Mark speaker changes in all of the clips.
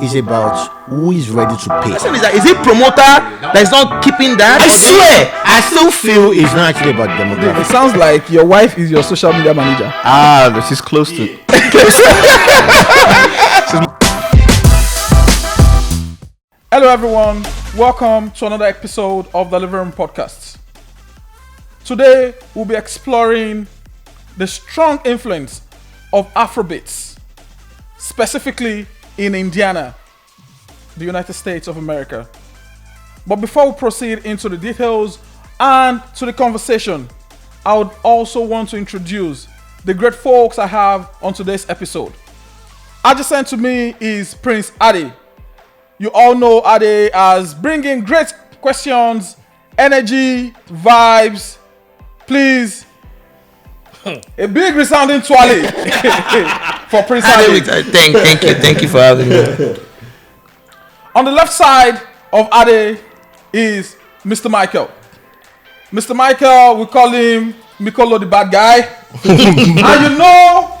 Speaker 1: is about who is ready to pay.
Speaker 2: Question is that, is it promoter that is not keeping that?
Speaker 1: I swear, I still feel it's not actually about
Speaker 3: It
Speaker 1: demographics.
Speaker 3: sounds like your wife is your social media manager.
Speaker 4: She's close to.
Speaker 3: Hello everyone, welcome to another episode of the Living Room Podcast. Today we'll be exploring the strong influence of Afrobeats, specifically in Indiana, the United States of America. But before we proceed into the details and to the conversation, I would also want to introduce the great folks I have on today's episode. Adjacent to me is Prince Ade. You all know Ade as bringing great questions, energy, vibes. Please, a big resounding twirly for Prince Ade.
Speaker 2: Thank you for having me.
Speaker 3: On the left side of Ade is Mr. Michael. Mr. Michael, we call him Mikolo the bad guy. And you know,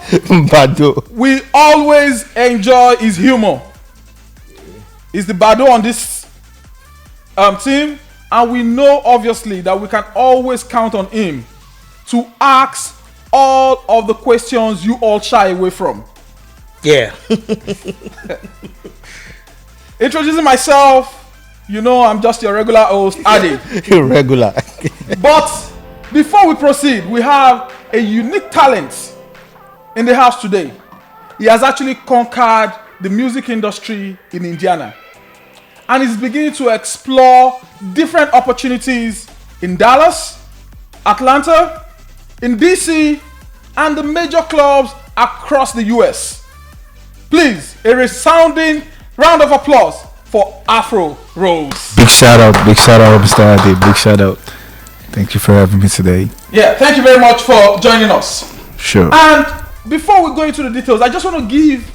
Speaker 4: Bado.
Speaker 3: we always enjoy his humor. He's the Bado on this team, and we know obviously that we can always count on him to ask all of the questions you all shy away from.
Speaker 2: Yeah.
Speaker 3: Introducing myself, you know I'm just your regular host, Ade.
Speaker 4: Irregular.
Speaker 3: But before we proceed, we have a unique talent in the house today. He has actually conquered the music industry in Indiana and is beginning to explore different opportunities in Dallas, Atlanta, in DC, and the major clubs across the US. Please, a resounding round of applause for Afro Rose.
Speaker 4: Big shout out, Mr. Ade. Big shout out. Thank you for having me today.
Speaker 3: Yeah, thank you very much for joining us.
Speaker 4: Sure.
Speaker 3: And before we go into the details, I just want to give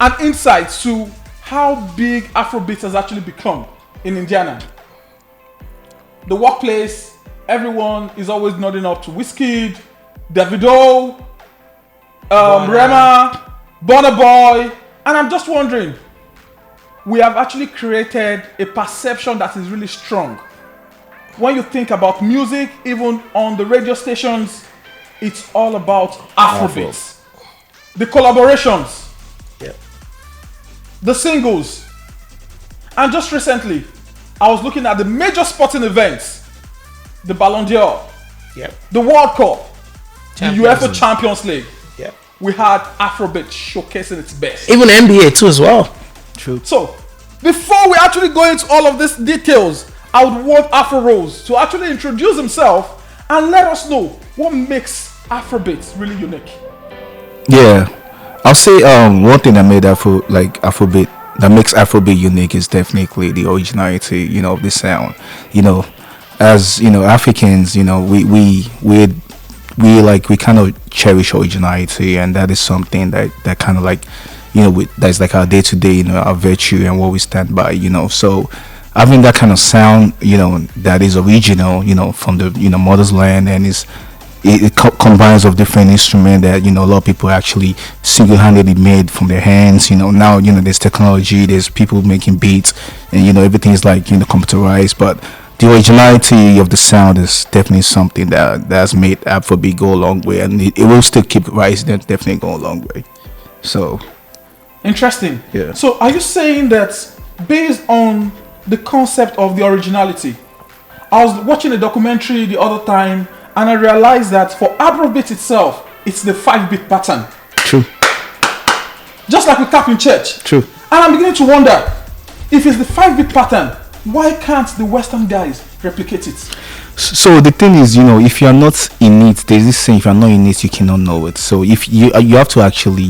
Speaker 3: an insight to how big Afrobeats has actually become in Indiana. The workplace, everyone is always nodding up to Wizkid, Davido, Rema, Burna Boy, and I'm just wondering, we have actually created a perception that is really strong. When you think about music, even on the radio stations, it's all about Afrobeats. The collaborations, the singles, and just recently, I was looking at the major sporting events, the Ballon d'Or, the World Cup, the UEFA Champions League. We had Afrobeat showcasing its best.
Speaker 2: Even NBA too as well.
Speaker 4: True.
Speaker 3: So, before we actually go into all of these details, I would want Afro Rose to actually introduce himself and let us know what makes Afrobeat really unique.
Speaker 4: Yeah, I'll say one thing that made Afrobeat that makes Afrobeat unique is definitely the originality, of the sound. As Africans, we kind of cherish originality, and that is something that kind of that's like our day to day, our virtue and what we stand by, So having that kind of sound, that is original, from the mother's land, and it combines of different instruments that a lot of people actually single-handedly made from their hands. Now there's technology, there's people making beats, and everything is computerized, but the originality of the sound is definitely something that has made Afrobeat go a long way, and it will still keep rising and definitely go a long way. So
Speaker 3: interesting.
Speaker 4: Yeah.
Speaker 3: So are you saying that based on the concept of the originality, I was watching a documentary the other time and I realized that for Afrobeat itself, it's the 5-beat pattern.
Speaker 4: True.
Speaker 3: Just like we tap in church.
Speaker 4: True.
Speaker 3: And I'm beginning to wonder, if it's the 5-beat pattern, why can't the Western guys replicate it?
Speaker 4: So the thing is, if you're not in it, there's this saying, if you're not in it, you cannot know it. So if you have to actually,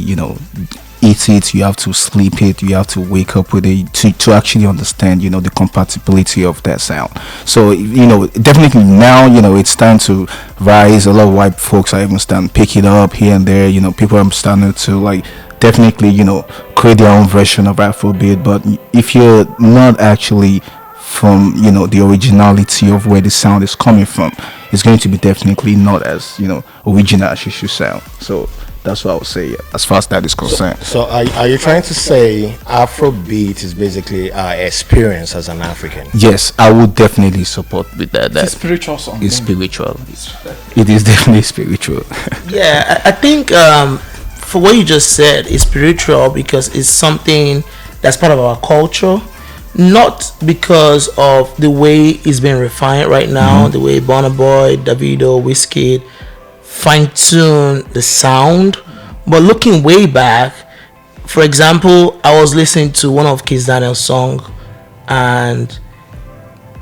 Speaker 4: eat it, you have to sleep it, you have to wake up with it to actually understand, the compatibility of that sound. So, definitely now, it's time to rise. A lot of white folks are even starting to pick it up here and there. People are starting to definitely, create their own version of Afrobeat. But if you're not actually from the originality of where the sound is coming from, it's going to be definitely not as original as it should sound. So That's what I would say. Yeah, as far as that is concerned.
Speaker 1: So are you trying to say Afrobeat is basically our experience as an African?
Speaker 4: Yes, I would definitely support with that.
Speaker 3: It's a
Speaker 4: That
Speaker 3: spiritual song.
Speaker 4: is spiritual. It is definitely spiritual.
Speaker 2: Yeah, I think for what you just said, it's spiritual because it's something that's part of our culture, not because of the way it's been refined right now, the way Burna Boy, Davido, Wizkid fine-tune the sound. But looking way back, for example, I was listening to one of Kiss Daniel's song, and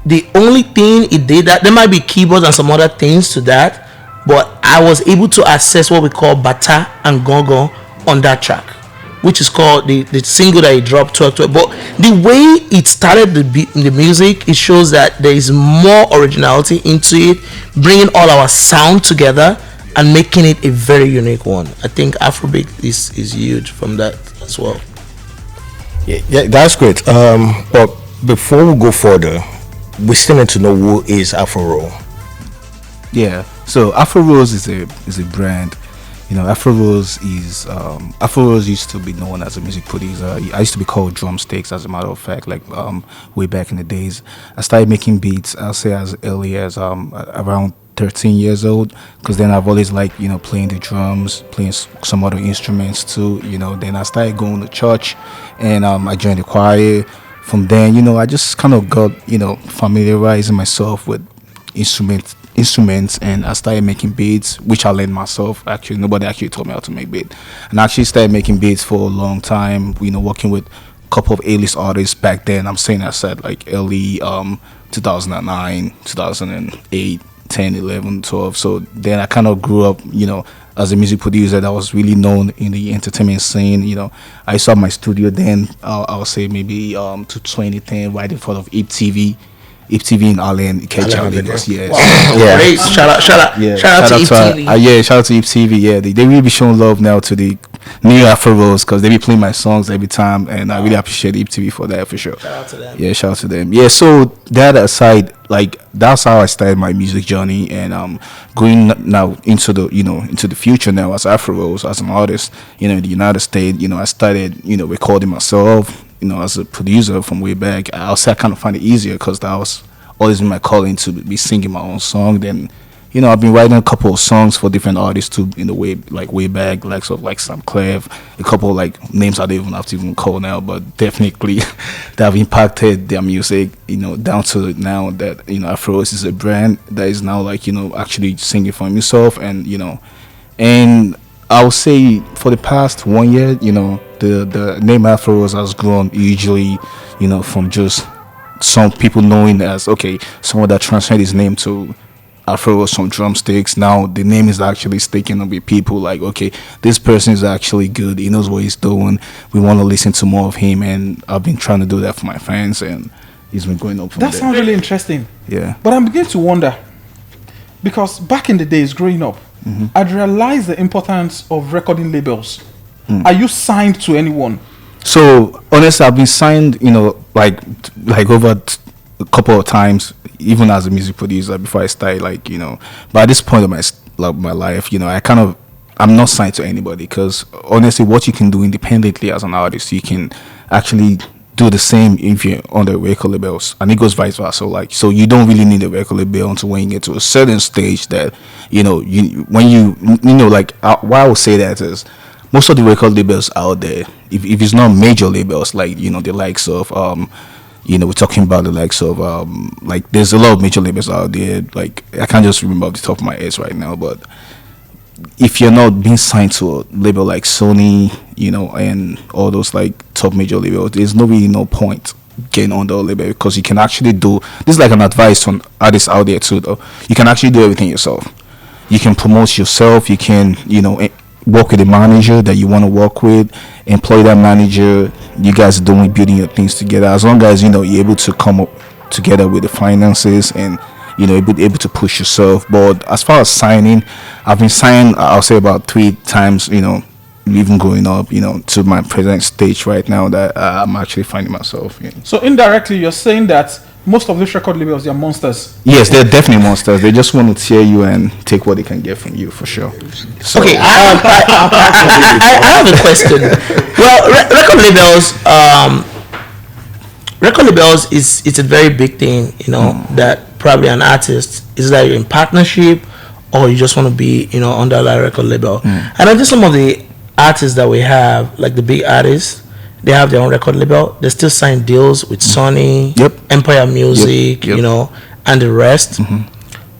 Speaker 2: the only thing it did, that there might be keyboards and some other things to that, but I was able to access what we call bata and gongo on that track, which is called the single that he dropped 12. But the way it started the music, it shows that there is more originality into it, bringing all our sound together and making it a very unique one. I think Afrobeat is huge from that as well.
Speaker 1: Yeah, that's great. But before we go further, we still need to know who is Afro.
Speaker 4: Yeah. So Afro Rose is a brand. You know, Afro Rose used to be known as a music producer. I used to be called Drumsticks, as a matter of fact, like way back in the days. I started making beats, I'll say as early as around 13 years old, because then I've always liked, you know, playing the drums, playing some other instruments too, you know. Then I started going to church, and I joined the choir. From then, you know, I just kind of got, you know, familiarizing myself with instruments, and I started making beats, which I learned myself. Actually, nobody actually taught me how to make beats, and I actually started making beats for a long time, you know, working with a couple of A-list artists back then. I'm saying I said like early 2009, 2008, 10, 11, 12. So then I kind of grew up, you know, as a music producer that was really known in the entertainment scene. You know, I saw my studio then, I would say maybe to 2010, right in front of IPTV in Allen, Ikeja, Lagos. Yes.
Speaker 2: Wow.
Speaker 4: Yeah.
Speaker 2: Great. Shout out to ETV.
Speaker 4: Yeah, shout out to IPTV. Yeah, they really be showing love now to the new Afro Rose, because they be playing my songs every time, and I really appreciate IPTV for that, for sure.
Speaker 2: Shout out to them.
Speaker 4: Yeah, shout out to them. Yeah, so that aside, like that's how I started my music journey, and going now into the future now as Afro Rose, as an artist, you know, in the United States. You know, I started, you know, recording myself, you know, as a producer from way back. I'll say I kind of find it easier because that was always been my calling, to be singing my own song. Then, you know, I've been writing a couple of songs for different artists too, in the way back, like sort of like Sam Clef, a couple of like names I don't even have to even call now, but definitely that have impacted their music, you know, down to now that, you know, Afro is a brand that is now like, you know, actually singing for himself. And, you know, and I would say for the past 1 year, you know, the name Afro has grown usually, you know, from just some people knowing as, okay, someone that transferred his name to Afro, some Drumsticks. Now the name is actually sticking with people, like, okay, this person is actually good, he knows what he's doing, we want to listen to more of him. And I've been trying to do that for my fans, and he's been going up from
Speaker 3: That
Speaker 4: there.
Speaker 3: sounds really interesting.
Speaker 4: Yeah.
Speaker 3: But I'm beginning to wonder, because back in the days growing up, I'd realized the importance of recording labels. Are you signed to anyone?
Speaker 4: So honestly, I've been signed, you know, like over a couple of times, even as a music producer before I started, like, you know. But at this point of my life, you know, I'm not signed to anybody, because honestly, what you can do independently as an artist, you can actually do the same if you're on the record labels, and it goes vice versa. Like, so you don't really need a record label until when you get to a certain stage that, you know, like why I would say that is, most of the record labels out there, if it's not major labels, like, you know, the likes of you know, we're talking about the likes of like, there's a lot of major labels out there, like I can't just remember off the top of my head right now, but if you're not being signed to a label like Sony, you know, and all those like top major labels, there's no point getting on the label, because you can actually do this is like an advice on artists out there too, though. You can actually do everything yourself. You can promote yourself, you can, you know, work with a manager that you want to work with, employ that manager, you guys doing building your things together, as long as, you know, you're able to come up together with the finances, and, you know, able to push yourself. But as far as signing, I've been signed, I'll say about 3 times, you know, even growing up, you know, to my present stage right now that I'm actually finding myself in.
Speaker 3: So indirectly, you're saying that most of these record labels, they're monsters.
Speaker 4: Yes, they're definitely monsters. They just want to tear you and take what they can get from you, for sure. So,
Speaker 2: Okay, I have a question. Well, record labels is it's a very big thing, that probably an artist is that you're in partnership or you just want to be, under that record label. And I think some of the artists that we have, like the big artists, they have their own record label. They still sign deals with Sony,
Speaker 4: Yep.
Speaker 2: Empire Music,
Speaker 4: Yep.
Speaker 2: And the rest.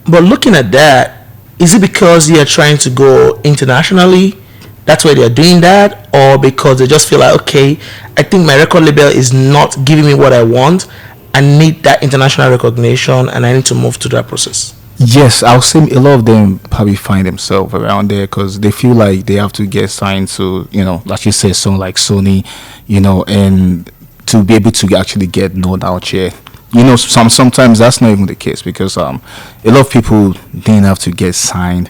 Speaker 2: But looking at that, is it because they are trying to go internationally? That's why they are doing that, or because they just feel like, okay, I think my record label is not giving me what I want. I need that international recognition, and I need to move to that process.
Speaker 4: yes, I'll say a lot of them probably find themselves around there because they feel like they have to get signed to, like you said, someone like Sony, and to be able to actually get known out here. Sometimes that's not even the case because a lot of people didn't have to get signed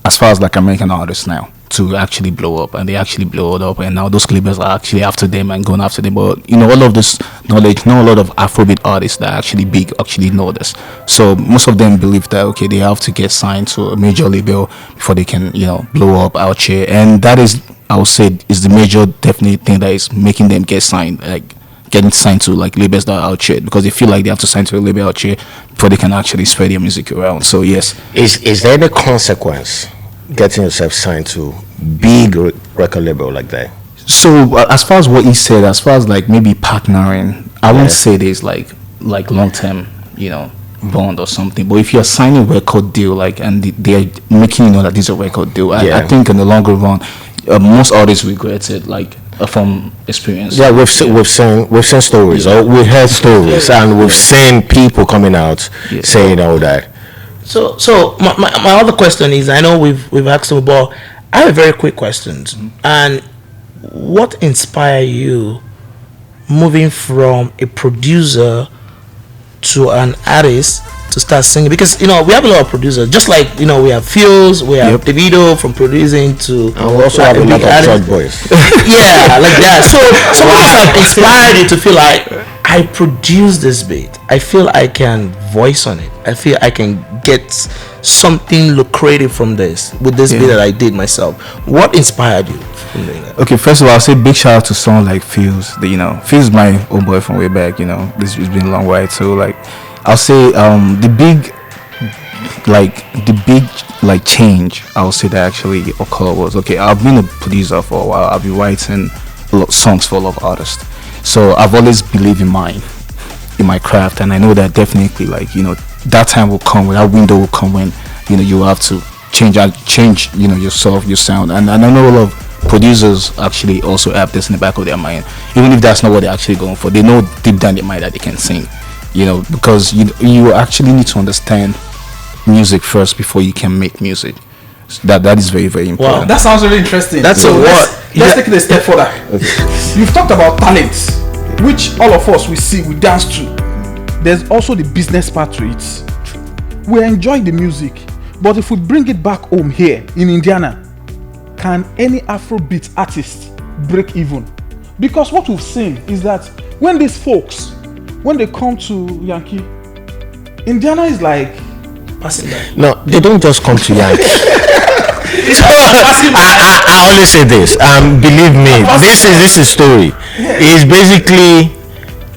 Speaker 4: as far as like American artists now to actually blow up, and they actually blow it up, and now those labels are actually after them and going after them. But all of this knowledge, not a lot of Afrobeat artists that are actually big actually know this. So most of them believe that okay, they have to get signed to a major label before they can blow up out here, and that is, I would say, is the major definite thing that is making them get signed, like getting signed to like labels that are out here, because they feel like they have to sign to a label out here before they can actually spread their music around. So yes,
Speaker 1: Is there any consequence getting yourself signed to big record label like that?
Speaker 4: so as far as what he said, as far as like maybe partnering, I won't say there's like long term bond or something, but if you're signing a record deal, like, and they're making that this is a record deal, I think in the longer run, most artists regret it, like from experience.
Speaker 1: Yeah, we've seen stories, or we heard stories, and we've seen people coming out saying all that.
Speaker 2: So my other question is, I know we've asked them, but I have a very quick question. And what inspired you moving from a producer to an artist to start singing? Because we have a lot of producers, just like we have Fuse, we have Davido from producing to,
Speaker 1: And we also have a lot of church boys.
Speaker 2: yeah, like that. So what have inspired you to feel like, I produce this beat, I feel I can voice on it, I feel I can get something lucrative from this with this beat that I did myself? What inspired you from doing that?
Speaker 4: Okay, first of all, I'll say big shout out to someone like Fuse. Fuse is my old boy from way back. This has been a long while too. Like, I'll say the big change I'll say that actually occurred was, okay, I've been a producer for a while. I've been writing a lot of songs for a lot of artists. So I've always believed in my craft, and I know that definitely, like, that time will come, when that window will come when you have to change yourself, your sound. And I know a lot of producers actually also have this in the back of their mind, even if that's not what they're actually going for. They know deep down their mind that they can sing, because you actually need to understand music first before you can make music. So that is very, very important.
Speaker 3: Wow, that sounds really interesting.
Speaker 2: That's
Speaker 3: so
Speaker 2: a what?
Speaker 3: Let's take it a step further. You've talked about talents, which all of us we see, we dance to. There's also the business part to it. We enjoy the music, but if we bring it back home here in Indiana, can any Afrobeat artist break even? Because what we've seen is that when these folks, when they come to Yankee, Indiana is like
Speaker 2: Passing by.
Speaker 1: No, they don't just come to Yankee. I always say this. Believe me, this is story. It's basically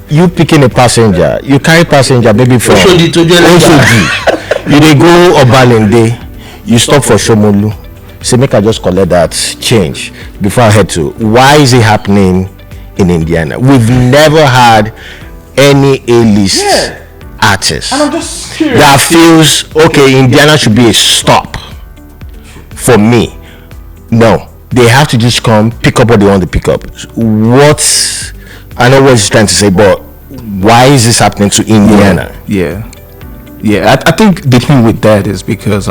Speaker 1: you picking a passenger. You carry passenger maybe from
Speaker 2: Oshodi to
Speaker 1: Oshodi. You dey go Obalende. You stop for Shomolu. Say, make I just collect that change before I head to. Why is it happening in Indiana? We've never had any A-list artist
Speaker 3: And I'm just curious.
Speaker 1: that feels okay. Indiana should be a stop for me. No, they have to just come pick up what they want to pick up. What I know what he's trying to say, but why is this happening to Indiana?
Speaker 4: I think the thing with that is because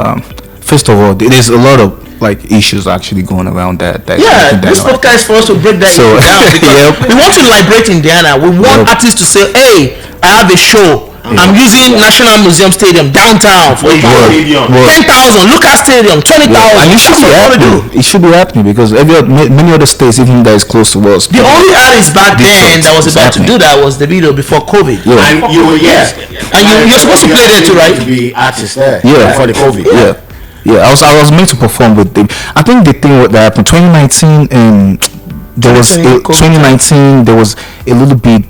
Speaker 4: first of all, there's a lot of like issues actually going around that
Speaker 2: this podcast is for us to break that issue down, because we want to liberate Indiana. We want artists to say, hey, I have a show I'm using National Museum Stadium downtown for you. 10,000. Lucas Stadium 20,000.
Speaker 4: And it should be happening. It should be happening because many other states, even that is close to us.
Speaker 2: The only artist back then that was about to do that was the video before COVID.
Speaker 4: Yeah.
Speaker 1: And
Speaker 2: you're supposed to play there too, right?
Speaker 1: To be artist there.
Speaker 4: Yeah.
Speaker 1: For the COVID.
Speaker 4: Yeah. I was meant to perform with them. I think the thing that happened 2019 and there was 2019 there was a little bit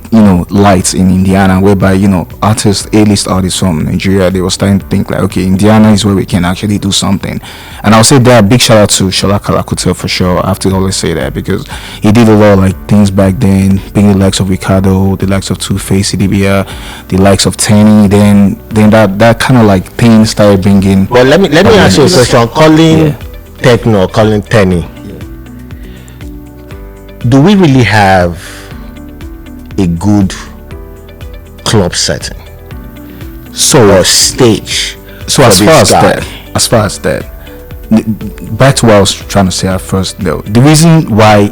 Speaker 4: light in Indiana whereby artists, A-list artists from Nigeria, they were starting to think like, okay, Indiana is where we can actually do something. And I'll say that big shout out to Shola Kalakuta for sure. I have to always say that because he did a lot of like things back then, being the likes of Ricardo, the likes of Two-Face, CDBR, the likes of Tenny. Then that kind of like thing started bringing.
Speaker 1: Well, let me ask you a question. Calling Techno, calling Tenny. Do we really have a good club setting? Or stage?
Speaker 4: So as far as that, back to what I was trying to say at first, though, the reason why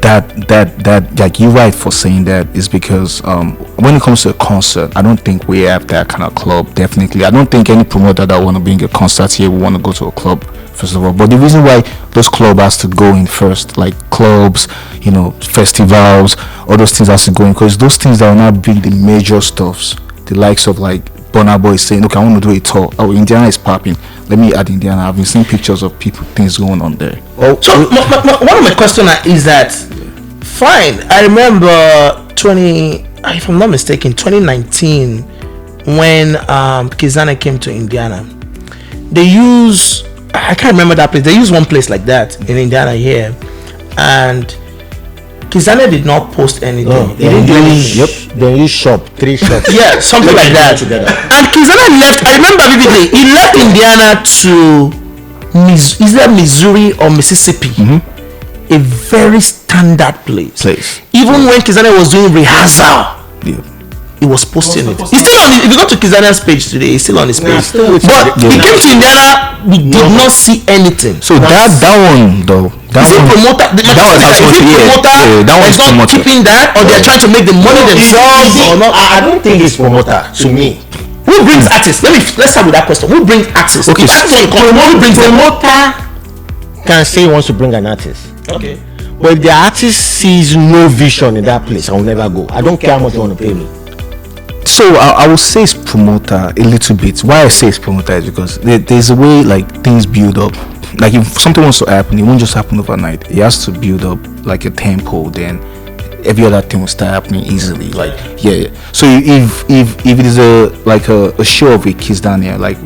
Speaker 4: that like you're right for saying that is because when it comes to a concert, I don't think we have that kind of club. Definitely, I don't think any promoter that want to bring a concert here will want to go to a club first of all. But the reason why those clubs has to go in first, like clubs, festivals, all those things has to go in, because those things that will not be the major stuffs, the likes of like Burna Boy saying, okay, I want to do a tour. Oh, Indiana is popping. Let me add Indiana. I've been seeing pictures of people, things going on there.
Speaker 2: So one of my questions is that, fine, I remember if I'm not mistaken, 2019 when Kizana came to Indiana. I can't remember that place. They use one place like that in Indiana here, and Kizana did not post anything.
Speaker 1: No,
Speaker 2: they didn't do anything.
Speaker 1: Yep. Then you three shops.
Speaker 2: Yeah, something like that. And Kizana left. I remember vividly. He left Indiana to is that Missouri or Mississippi? A very standard place. Even when Kizana was doing rehearsal, he was posting it. He's still on. If you go to Kizana's page today, he's still on his page. But he came to Indiana, we did not see anything.
Speaker 4: So that one though.
Speaker 2: Is it promoter? That one is not keeping that, or they're trying to make the money themselves, or not?
Speaker 1: I don't think it's promoter to me.
Speaker 2: Who brings artists? Let's start with that question. Who brings artists?
Speaker 1: Okay,
Speaker 2: who brings them?
Speaker 1: Promoter can say he wants to bring an artist.
Speaker 2: Okay.
Speaker 1: But if the artist sees no vision in that place, I will never go. I don't care how much you want to pay me.
Speaker 4: So I will say it's promoter a little bit. Why I say it's promoter is because there's a way like things build up. Like if something wants to happen, it won't just happen overnight. It has to build up like a tempo. Then every other thing will start happening easily. Like So if it is a show of a Kiss Daniel, like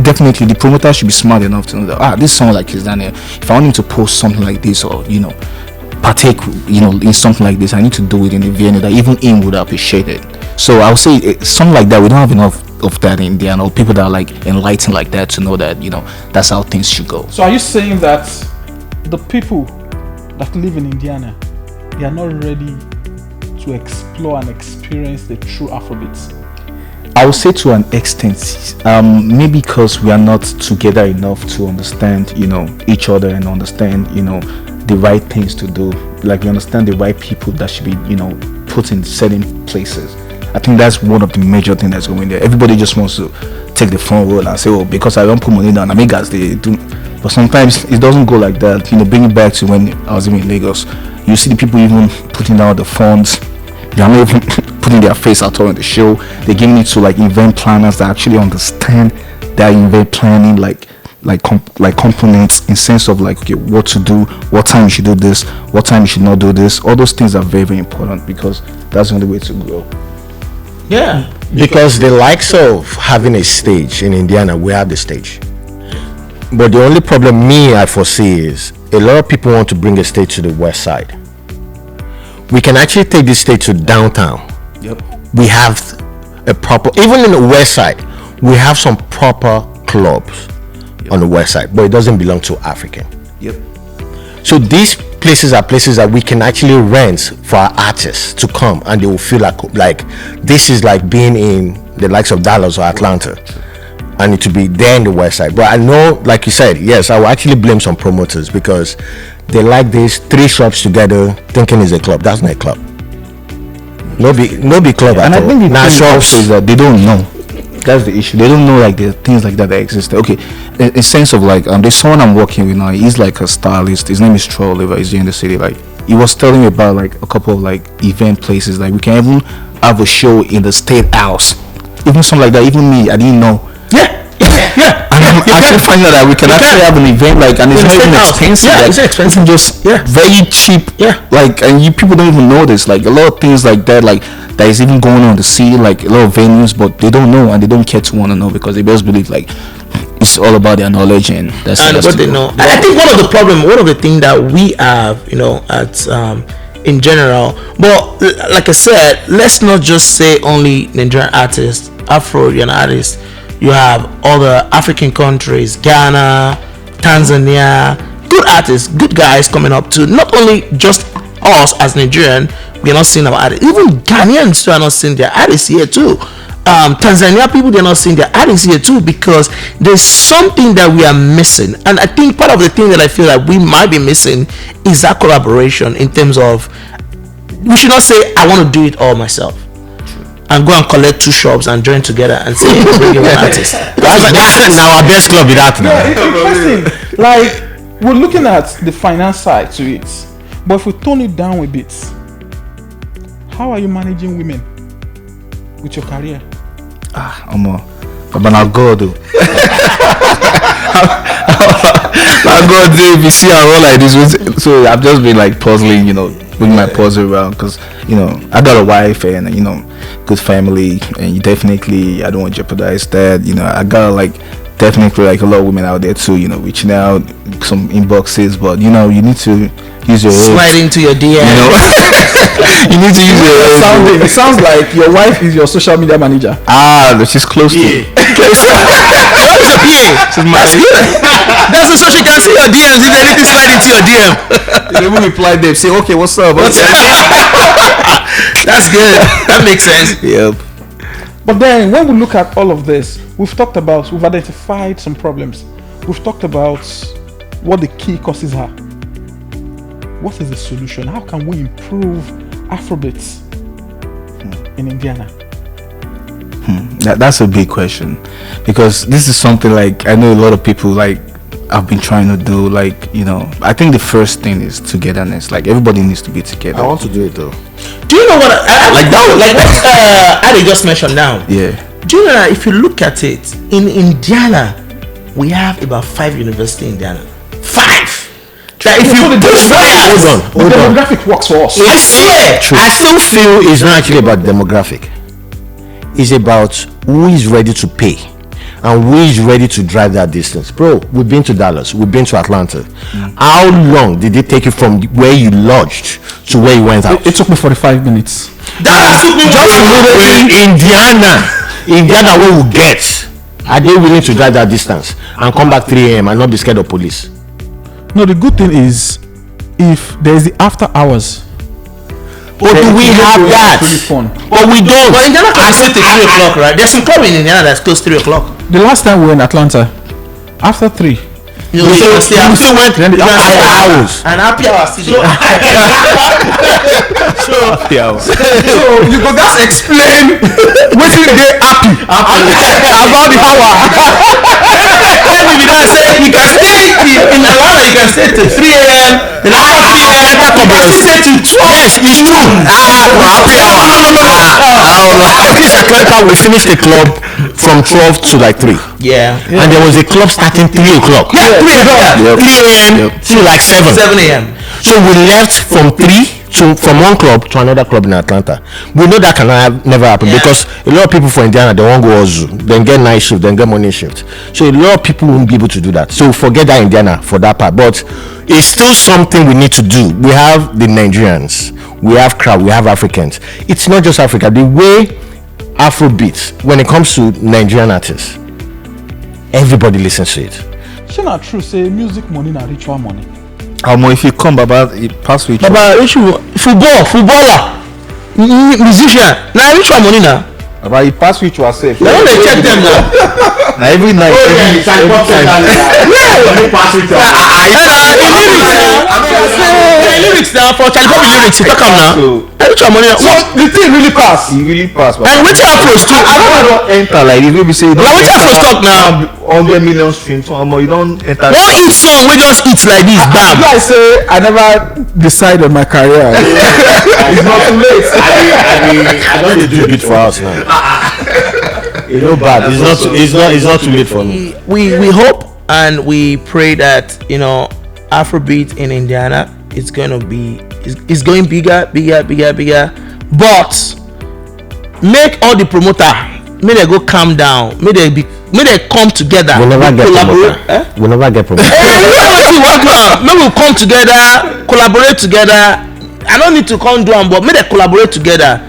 Speaker 4: definitely the promoter should be smart enough to know that this song like Kiss Daniel. If I want him to post something like this or partake in something like this, I need to do it in a venue that even him would appreciate it. So I'll say something like that. We don't have enough of that in Indiana, or people that are like enlightened like that to know that that's how things should go.
Speaker 3: So are you saying that the people that live in Indiana, they are not ready to explore and experience the true Afrobeats?
Speaker 4: I would say to an extent, maybe because we are not together enough to understand each other and understand the right things to do. Like we understand the right people that should be put in certain places. I think that's one of the major things that's going there. Everybody just wants to take the front row and say, oh, because I don't put money down, I make guys they do. But sometimes it doesn't go like that. Bring it back to when I was even in Lagos. You see the people even putting down the funds. They are not even putting their face out on the show. They're giving it to like event planners that actually understand that event planning, like components in sense of like, okay, what to do, what time you should do this, what time you should not do this. All those things are very, very important because that's the only way to grow.
Speaker 2: Yeah,
Speaker 1: because the likes of having a stage in Indiana, we have the stage, but the only problem I foresee is a lot of people want to bring a stage to the west side. We can actually take this stage to downtown.
Speaker 4: Yep.
Speaker 1: We have a proper, even in the west side, we have some proper clubs on the west side, but it doesn't belong to African.
Speaker 4: Yep.
Speaker 1: So these places are places that we can actually rent for our artists to come, and they will feel like this is like being in the likes of Dallas or Atlanta, and it to be there in the west side. But I know, like you said, yes, I will actually blame some promoters because they like these three shops together thinking it's a club. That's not a club. No be club
Speaker 4: And
Speaker 1: at
Speaker 4: I
Speaker 1: all.
Speaker 4: think the
Speaker 1: Nah,
Speaker 4: thing
Speaker 1: shops.
Speaker 4: also is that they don't know. That's the issue. They don't know like the things like that exist. Okay, in sense of like there's someone I'm working with now. He's like a stylist. His name is Troy Oliver. He's here in the city. Like he was telling me about like a couple of like event places. Like we can even have a show in the State House. Even something like that. Even me, I didn't know.
Speaker 2: Yeah.
Speaker 4: And I'm actually finding out that we can actually have an event like, and it's not even expensive.
Speaker 2: Yeah,
Speaker 4: like,
Speaker 2: it's expensive.
Speaker 4: even just very cheap.
Speaker 2: Yeah.
Speaker 4: Like, and people don't even know this. Like a lot of things like that. Like that is even going on in the city. Like a lot of venues, but they don't know and they don't care to want to know because they just believe like it's all about their knowledge and that's
Speaker 2: what they know. I think one of the things that we have, at in general, but like I said, let's not just say only Nigerian artists, Afro-Indian artists. You have other African countries, Ghana, Tanzania, good artists, good guys coming up too. Not only just us as Nigerian, we are not seeing our artists. Even Ghanaians too are not seeing their artists here too. Tanzania people, they're not seeing their artists here too because there's something that we are missing. And I think part of the thing that I feel that we might be missing is that collaboration in terms of, we should not say, I want to do it all myself. And go and collect two shops and join together and say, bring in an artist.
Speaker 1: That's now our best club with that.
Speaker 3: Yeah, it's interesting. Like, we're looking at the finance side to it, but if we tone it down a bit, how are you managing women with your career?
Speaker 4: But now God do. Now God do. If you see how all like this, so I've just been like puzzling, bringing my puzzle around because I got a wife and good family, and definitely I don't want to jeopardize that. I got like definitely like a lot of women out there too, reaching out some inboxes, but you need to use your head.
Speaker 2: Slide into your DM.
Speaker 4: You need to use your head.
Speaker 3: It sounds like your wife is your social media manager.
Speaker 4: She's close to.
Speaker 2: She's that's so she can see your DMs. If anything slide into your DM,
Speaker 4: they will reply them, say, okay, what's up?
Speaker 2: That's good. That makes sense.
Speaker 4: Yep.
Speaker 3: But then when we look at all of this, we've identified some problems. We've talked about what the key causes are. What is the solution? How can we improve Afrobeats in Indiana?
Speaker 4: That's a big question, because this is something like I know a lot of people like I've been trying to do. Like I think the first thing is togetherness. Like everybody needs to be together.
Speaker 1: I want to do it though.
Speaker 2: Do you know what like what Adi just mentioned now?
Speaker 4: Yeah.
Speaker 2: Do you know that if you look at it in Indiana, we have about 5 universities in Indiana. 5. That if you push
Speaker 3: The demographic works for us.
Speaker 2: I swear.
Speaker 1: I still feel it's not actually about demographic. It's about who is ready to pay and who is ready to drive that distance. Bro, we've been to Dallas, we've been to Atlanta. How long did it take you from where you lodged to where you went out?
Speaker 3: It took me 45 minutes.
Speaker 2: That took me
Speaker 1: Just literally Indiana where we get. Are they willing to drive that distance and come back 3 a.m. and not be scared of police?
Speaker 3: No, the good thing is, if there is the after hours,
Speaker 1: But do we have that?
Speaker 3: Pretty fun.
Speaker 1: But we don't.
Speaker 2: But Indiana can close to 3 o'clock, right? There's some club in Indiana that's close to 3 o'clock.
Speaker 3: The last time we were in Atlanta, after 3,
Speaker 2: You still went
Speaker 3: then the
Speaker 1: happy hours.
Speaker 2: and happy hours.
Speaker 3: so you could just explain what you get happy about the hour.
Speaker 2: You can stay in Atlanta, you can stay till 3 a.m. Then after 3 a.m. you can stay till 12.
Speaker 1: Yes, it's true. Happy hour. At least Atlanta, we finished the club from 12 to like 3.
Speaker 2: Yeah.
Speaker 1: And there was a club starting 3 o'clock.
Speaker 2: Yeah, 3 o'clock.
Speaker 1: 3 a.m. till like 7.
Speaker 2: 7 a.m.
Speaker 1: So we left from 3 from one club to another club in Atlanta. We know that can never happen because a lot of people from Indiana, they won't go Ozu, then get night shift, then get morning shift. So a lot of people won't be able to do that. So forget that Indiana for that part. But it's still something we need to do. We have the Nigerians, we have crowd, we have Africans. It's not just Africa. The way Afrobeats, when it comes to Nigerian artists, everybody listens to it.
Speaker 3: Shey na true say music money na ritual money.
Speaker 4: If you come, Baba, it pass with
Speaker 2: Baba, footballer, musician. Now ritual money now.
Speaker 4: But you pass which was safe.
Speaker 2: Now they check them now.
Speaker 4: Now every night, every time.
Speaker 2: Lyrics now for Charlie Bobby lyrics. Talk am now.
Speaker 4: So the thing really pass. It really pass.
Speaker 2: And wetin Afros too?
Speaker 4: I don't enter like if you say.
Speaker 2: Like wetin Afros talk now?
Speaker 4: 100 million streams. You don't enter.
Speaker 2: One hit song we just hit like this. Bam.
Speaker 3: I say I never decided my career.
Speaker 4: It's not too late.
Speaker 1: I don't do it for us now. It's not bad. It's not too late for me.
Speaker 2: We hope and we pray that Afrobeat in Indiana is going bigger. But make all the promoter, may they go calm down. May they come together.
Speaker 1: We never get promoter. We never get promoter.
Speaker 2: Maybe we'll come together, collaborate together. I don't need to come do them, but may they collaborate together.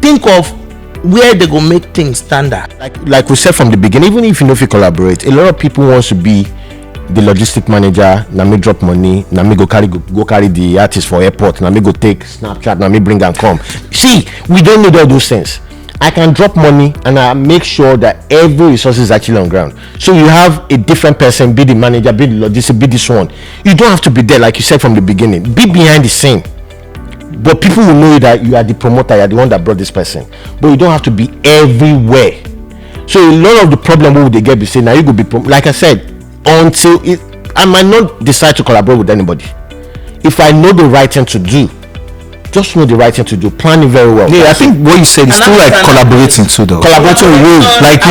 Speaker 2: Think of where they go make things standard.
Speaker 1: Like we said from the beginning, even if you know if you collaborate, a lot of people wants to be the logistic manager. Now me drop money. Now me go carry the artist for airport. Now me go take Snapchat. Now me bring and come. See, we don't need all those things. I can drop money and I make sure that every resource is actually on ground. So you have a different person, be the manager, be the logistic, be this one. You don't have to be there like you said from the beginning. Be behind the scene. But people will know that you are the promoter, you are the one that brought this person. But you don't have to be everywhere. So a lot of the problem what they get be saying now you could be like I said, until I might not decide to collaborate with anybody. If I know the right thing to do, just know the right thing to do, plan it very well.
Speaker 4: Yeah, I think what you said is still like collaborating too, though.
Speaker 1: Collaborating with
Speaker 4: like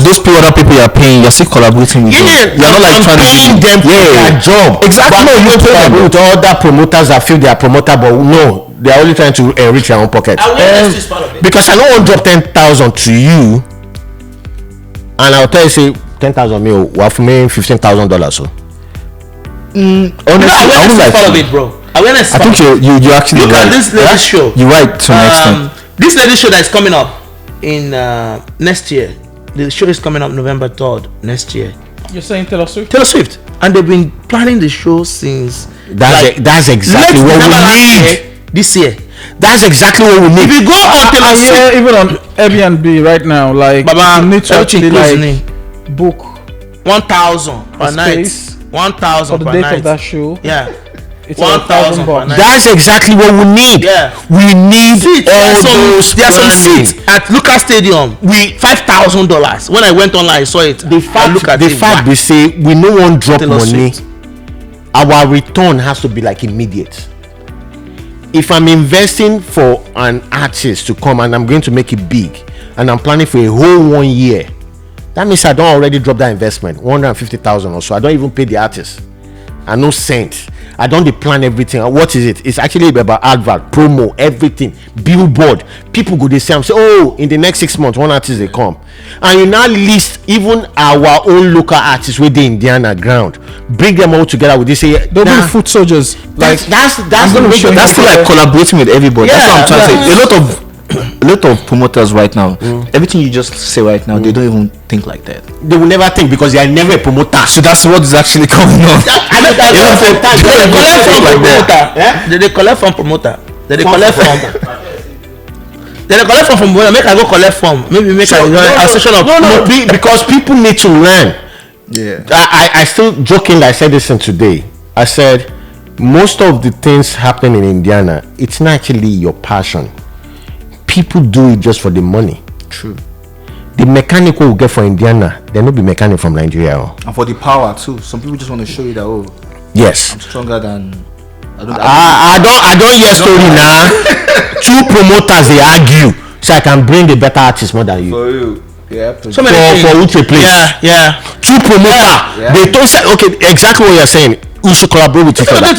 Speaker 4: those people, other people you are paying, you're still collaborating with them. You're not like trying to
Speaker 1: paying them for their job.
Speaker 4: Exactly.
Speaker 1: But no, you collaborate with other promoters that feel they are promoter, but no, they are only trying to enrich their own pocket. Because I don't want to drop 10,000 to you, and I'll tell you say 10,000 me, well for me $15,000. So
Speaker 2: honestly, I would like follow it, bro. Awareness.
Speaker 4: I think you actually
Speaker 2: look
Speaker 4: right.
Speaker 2: at this lady show.
Speaker 4: You're right to an extent.
Speaker 2: This lady show that is coming up in next year. The show is coming up November 3rd next year.
Speaker 3: You're saying Taylor Swift?
Speaker 2: Taylor Swift, and they've been planning the show since.
Speaker 1: That's exactly what we need
Speaker 2: this year.
Speaker 1: That's exactly what we need.
Speaker 2: If you go on Taylor Swift,
Speaker 3: even on Airbnb right now, like
Speaker 2: Baba,
Speaker 3: you need to actually like book
Speaker 2: 1,000 per night. 1,000
Speaker 3: for the
Speaker 2: per
Speaker 3: date
Speaker 2: night
Speaker 3: of that show.
Speaker 2: Yeah.
Speaker 3: It's
Speaker 2: 1,000 per night.
Speaker 1: That's exactly what we need.
Speaker 2: Yeah.
Speaker 1: We need all those.
Speaker 2: There are some seats at Lucas Stadium. $5,000. When I went online, I saw it.
Speaker 1: The fact they say we no one drop
Speaker 2: Taylor
Speaker 1: money.
Speaker 2: Swift.
Speaker 1: Our return has to be like immediate. If I'm investing for an artist to come and I'm going to make it big, and I'm planning for a whole 1 year, that means I don't already drop that investment 150,000 or so. I don't even pay the artist. I no cent. I don't plan everything. What is it? It's actually about advert, promo, everything, billboard. People go they say, I'm say, oh, in the next 6 months, one artist they come, and you now list even our own local artists with the Indiana ground, bring them all together with this. Say,
Speaker 3: they'll be foot soldiers.
Speaker 1: Like that's
Speaker 4: still like collaborating with everybody.
Speaker 2: Yeah,
Speaker 4: that's what I'm trying to say. A lot of promoters right now, everything you just say right now, they don't even think like that.
Speaker 1: They will never think because they are never a promoter.
Speaker 4: So that's what is actually going on.
Speaker 2: They collect from promoter. They collect from promoter. Make I go collect from. Maybe make a session of
Speaker 1: because people need to learn.
Speaker 4: Yeah.
Speaker 1: I still jokingly I said this today. I said most of the things happen in Indiana, it's not actually your passion. People do it just for the money.
Speaker 4: True.
Speaker 1: The mechanic will get for Indiana, there no be mechanic from Nigeria.
Speaker 4: And for the power too. Some people just want to show you that
Speaker 1: yes,
Speaker 4: I'm stronger than.
Speaker 1: I don't hear story now. Two promoters they argue, so I can bring a better artist more than you.
Speaker 4: For you, yeah.
Speaker 1: So for which place?
Speaker 2: Yeah.
Speaker 1: Two promoter. They don't say okay exactly what you're saying. We should collaborate with each other.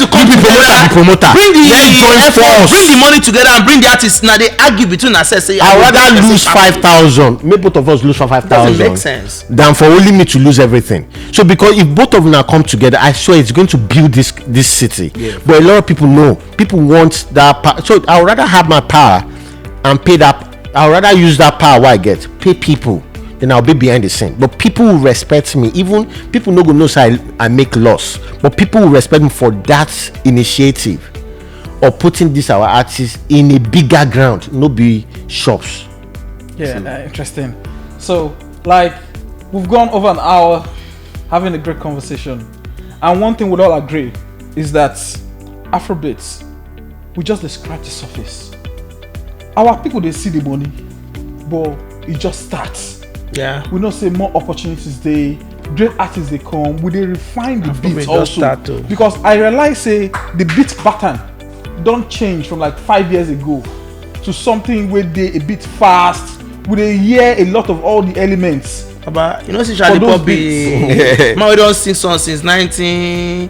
Speaker 1: Promoter.
Speaker 2: Bring the money together and bring the artists. Now they argue between ourselves.
Speaker 1: I rather lose 5,000. Maybe both of us lose for 5,000.
Speaker 2: Doesn't make sense.
Speaker 1: Than for only me to lose everything. So because if both of them now come together, I swear it's going to build this city. Yeah. But a lot of people know. People want that power. So I would rather have my power and pay that. I would rather use that power I get. Pay people. Then I'll be behind the scene. But people will respect me. Even people no go know say I make loss. But people will respect me for that initiative or putting this our artists in a bigger ground. No be shops.
Speaker 3: Yeah, interesting. So, like, we've gone over an hour having a great conversation, and one thing we'd all agree is that Afrobeats, we just describe the surface. Our people, they see the money, but it just starts.
Speaker 2: Yeah.
Speaker 3: We don't say more opportunities they great artists they come, we they refine the
Speaker 2: Afrobeat
Speaker 3: beats
Speaker 2: just start
Speaker 3: also.
Speaker 2: to-
Speaker 3: Because I realize say the beat pattern don't change from like 5 years ago to something where they a bit fast, where they hear a lot of all the elements.
Speaker 2: But you know, see Charlie
Speaker 3: those
Speaker 2: Pop be man, we don't sing song since 1970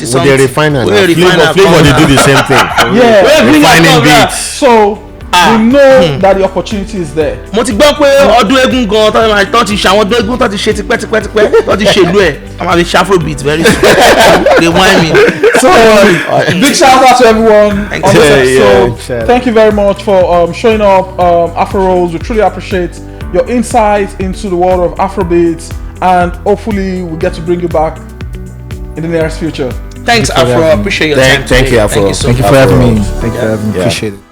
Speaker 1: Would
Speaker 2: something.
Speaker 1: they refine and
Speaker 2: We refine and
Speaker 1: Flavor they do the same thing.
Speaker 3: Yeah,
Speaker 1: Refining beats.
Speaker 3: so we know that the opportunity is there.
Speaker 2: mo ti gbọ́ pé ọdún eégún gan tó ti ṣe àwọn ọdún eégún tó ti ṣe tipẹ́tipẹ́ tó ti ṣe ìlú ẹ̀ wọ́n máa fi ṣe Afrobeat very soon. They whine me.
Speaker 3: So big shout out to everyone on this episode.
Speaker 1: Yeah.
Speaker 3: Thank you very much for showing up, Afro Rolls. We truly appreciate your insight into the world of Afrobeats, and hopefully we get to bring you back in the nearest future.
Speaker 2: Thanks, Afro. Appreciate your time.
Speaker 1: Thank you,
Speaker 2: today.
Speaker 1: Afro.
Speaker 2: Thank you so
Speaker 4: Thank you
Speaker 2: much.
Speaker 4: for having me.
Speaker 1: Afro.
Speaker 4: Thank you for having me.
Speaker 1: Yeah.
Speaker 4: Appreciate it.